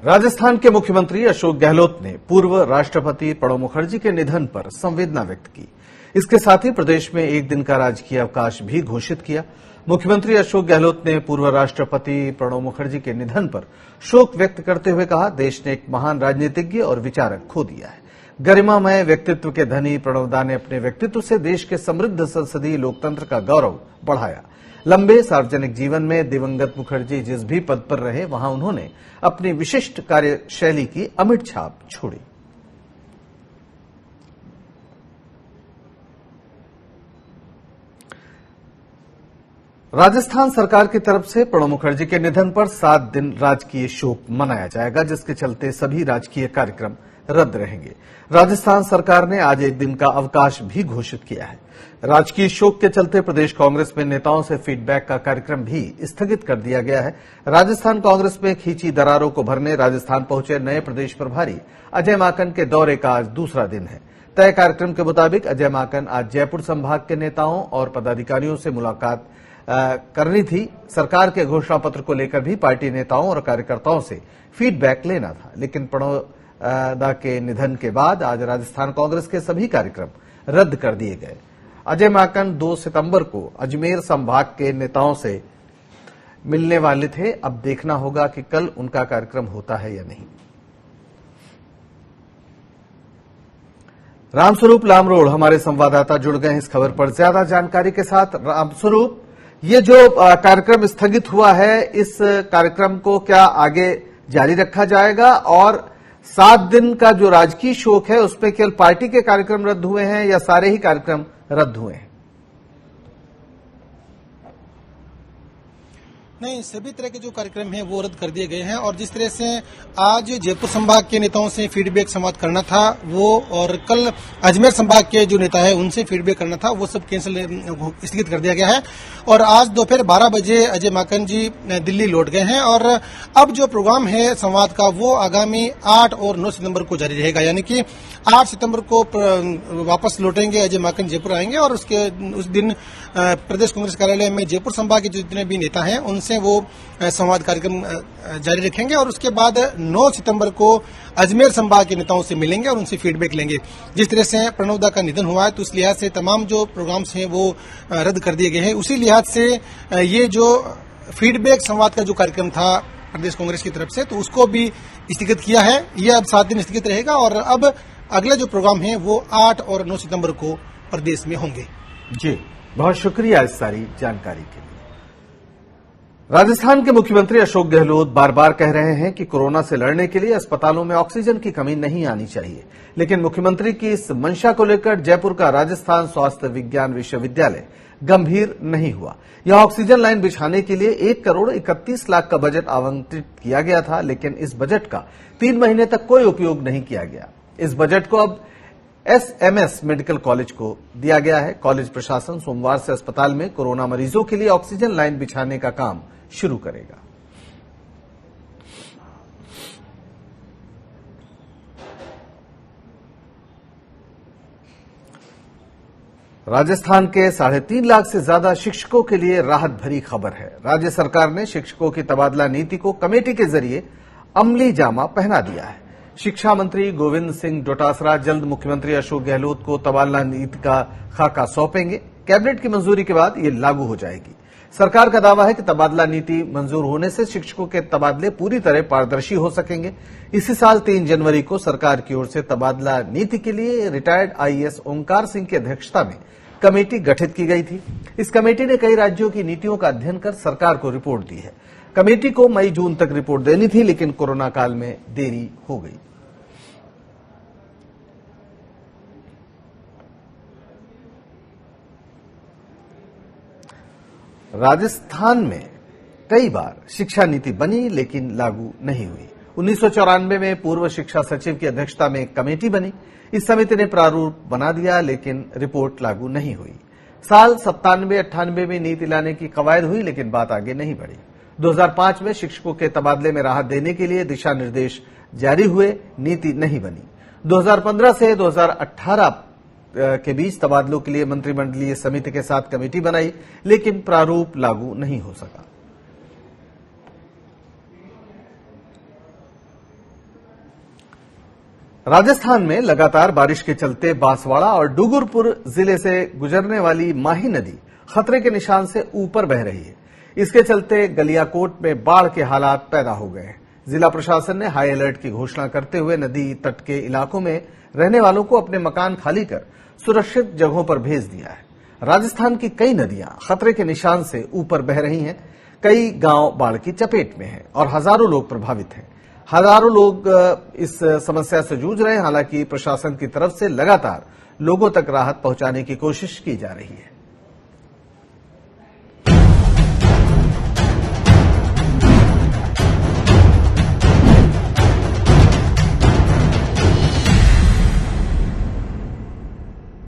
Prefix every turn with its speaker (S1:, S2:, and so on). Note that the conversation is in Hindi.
S1: राजस्थान के मुख्यमंत्री अशोक गहलोत ने पूर्व राष्ट्रपति प्रणब मुखर्जी के निधन पर संवेदना व्यक्त की। इसके साथ ही प्रदेश में एक दिन का राजकीय अवकाश भी घोषित किया। मुख्यमंत्री अशोक गहलोत ने पूर्व राष्ट्रपति प्रणब मुखर्जी के निधन पर शोक व्यक्त करते हुए कहा, देश ने एक महान राजनीतिज्ञ और विचारक खो दिया है। गरिमामय व्यक्तित्व के धनी प्रणबदा ने अपने व्यक्तित्व से देश के समृद्ध संसदीय लोकतंत्र का गौरव बढ़ाया। लंबे सार्वजनिक जीवन में दिवंगत मुखर्जी जिस भी पद पर रहे, वहां उन्होंने अपनी विशिष्ट कार्यशैली की अमिट छाप छोड़ी। राजस्थान सरकार की तरफ से प्रणब मुखर्जी के निधन पर 7 दिन राजकीय शोक मनाया जाएगा, जिसके चलते सभी राजकीय कार्यक्रम रद्द रहेंगे। राजस्थान सरकार ने आज एक दिन का अवकाश भी घोषित किया है। राजकीय शोक के चलते प्रदेश कांग्रेस में नेताओं से फीडबैक का कार्यक्रम भी स्थगित कर दिया गया है। राजस्थान कांग्रेस में खींची दरारों को भरने राजस्थान पहुंचे नए प्रदेश प्रभारी अजय माकन के दौरे का आज दूसरा दिन है। तय कार्यक्रम के मुताबिक अजय माकन आज जयपुर संभाग के नेताओं और पदाधिकारियों से मुलाकात करनी थी। सरकार के घोषणा पत्र को लेकर भी पार्टी नेताओं और कार्यकर्ताओं से फीडबैक लेना था, लेकिन प्रणबदा के निधन के बाद आज राजस्थान कांग्रेस के सभी कार्यक्रम रद्द कर दिए गए। अजय माकन 2 सितंबर को अजमेर संभाग के नेताओं से मिलने वाले थे। अब देखना होगा कि कल उनका कार्यक्रम होता है या नहीं। रामस्वरूप लामरोड हमारे संवाददाता जुड़ गए हैं इस खबर पर ज्यादा जानकारी के साथ। रामस्वरूप, ये जो कार्यक्रम स्थगित हुआ है, इस कार्यक्रम को क्या आगे जारी रखा जाएगा और 7 दिन का जो राजकीय शोक है उसमें केवल पार्टी के कार्यक्रम रद्द हुए हैं या सारे ही कार्यक्रम रद्द हुए हैं?
S2: नहीं, सभी तरह के जो कार्यक्रम हैं वो रद्द कर दिए गए हैं और जिस तरह से आज जयपुर संभाग के नेताओं से फीडबैक संवाद करना था वो, और कल अजमेर संभाग के जो नेता है उनसे फीडबैक करना था, वो सब कैंसिल स्थगित कर दिया गया है। और आज दोपहर 12 बजे अजय माकन जी दिल्ली लौट गए हैं और अब जो प्रोग्राम है संवाद का वो आगामी 8 और 9 सितंबर को जारी रहेगा। यानी कि 8 सितंबर को वापस लौटेंगे, अजय माकन जयपुर आएंगे और उस दिन प्रदेश कांग्रेस कार्यालय में जयपुर संभाग के जितने भी नेता हैं उनसे वो संवाद कार्यक्रम जारी रखेंगे और उसके बाद 9 सितंबर को अजमेर संभाग के नेताओं से मिलेंगे और उनसे फीडबैक लेंगे। जिस तरह से प्रणबदा का निधन हुआ है तो उस लिहाज से तमाम जो प्रोग्राम्स हैं वो रद्द कर दिए गए हैं। उसी लिहाज से ये जो फीडबैक संवाद का जो कार्यक्रम था प्रदेश कांग्रेस की तरफ से, तो उसको भी स्थगित किया है। ये अब 7 दिन स्थगित रहेगा और अब अगला जो प्रोग्राम है वो 8 और 9 सितंबर को प्रदेश में होंगे।
S1: जी, बहुत शुक्रिया इस सारी जानकारी के लिए। राजस्थान के मुख्यमंत्री अशोक गहलोत बार बार कह रहे हैं कि कोरोना से लड़ने के लिए अस्पतालों में ऑक्सीजन की कमी नहीं आनी चाहिए, लेकिन मुख्यमंत्री की इस मंशा को लेकर जयपुर का राजस्थान स्वास्थ्य विज्ञान विश्वविद्यालय गंभीर नहीं हुआ। यहां ऑक्सीजन लाइन बिछाने के लिए 1 करोड़ 31 लाख का बजट आवंटित किया गया था, लेकिन इस बजट का 3 महीने तक कोई उपयोग नहीं किया गया। इस बजट को अब एसएमएस मेडिकल कॉलेज को दिया गया है। कॉलेज प्रशासन सोमवार से अस्पताल में कोरोना मरीजों के लिए ऑक्सीजन लाइन बिछाने का काम शुरू करेगा। राजस्थान के 3.5 लाख से ज्यादा शिक्षकों के लिए राहत भरी खबर है। राज्य सरकार ने शिक्षकों की तबादला नीति को कमेटी के जरिए अमली जामा पहना दिया है। शिक्षा मंत्री गोविंद सिंह डोटासरा जल्द मुख्यमंत्री अशोक गहलोत को तबादला नीति का खाका सौंपेंगे। कैबिनेट की मंजूरी के बाद ये लागू हो जाएगी। सरकार का दावा है कि तबादला नीति मंजूर होने से शिक्षकों के तबादले पूरी तरह पारदर्शी हो सकेंगे। इसी साल 3 जनवरी को सरकार की ओर से तबादला नीति के लिए रिटायर्ड आईएएस ओंकार सिंह की अध्यक्षता में कमेटी गठित की गई थी। इस कमेटी ने कई राज्यों की नीतियों का अध्ययन कर सरकार को रिपोर्ट दी है। कमेटी को मई जून तक रिपोर्ट देनी थी, लेकिन कोरोना काल में देरी हो गई। राजस्थान में कई बार शिक्षा नीति बनी लेकिन लागू नहीं हुई। 1994 में पूर्व शिक्षा सचिव की अध्यक्षता में एक कमेटी बनी। इस समिति ने प्रारूप बना दिया, लेकिन रिपोर्ट लागू नहीं हुई। साल 97-98 में नीति लाने की कवायद हुई, लेकिन बात आगे नहीं बढ़ी। 2005 में शिक्षकों के तबादले में राहत देने के लिए दिशा निर्देश जारी हुए, नीति नहीं बनी। 2015 से 2018 के बीच तबादलों के लिए मंत्रिमंडलीय समिति के साथ कमेटी बनाई, लेकिन प्रारूप लागू नहीं हो सका। राजस्थान में लगातार बारिश के चलते बांसवाड़ा और डूंगरपुर जिले से गुजरने वाली माही नदी खतरे के निशान से ऊपर बह रही है। इसके चलते गलियाकोट में बाढ़ के हालात पैदा हो गए हैं। जिला प्रशासन ने हाई अलर्ट की घोषणा करते हुए नदी तट के इलाकों में रहने वालों को अपने मकान खाली कर सुरक्षित जगहों पर भेज दिया है। राजस्थान की कई नदियां खतरे के निशान से ऊपर बह रही हैं। कई गांव बाढ़ की चपेट में हैं और हजारों लोग प्रभावित हैं। हजारों लोग इस समस्या से जूझ रहे हैं। हालांकि प्रशासन की तरफ से लगातार लोगों तक राहत पहुंचाने की कोशिश की जा रही है।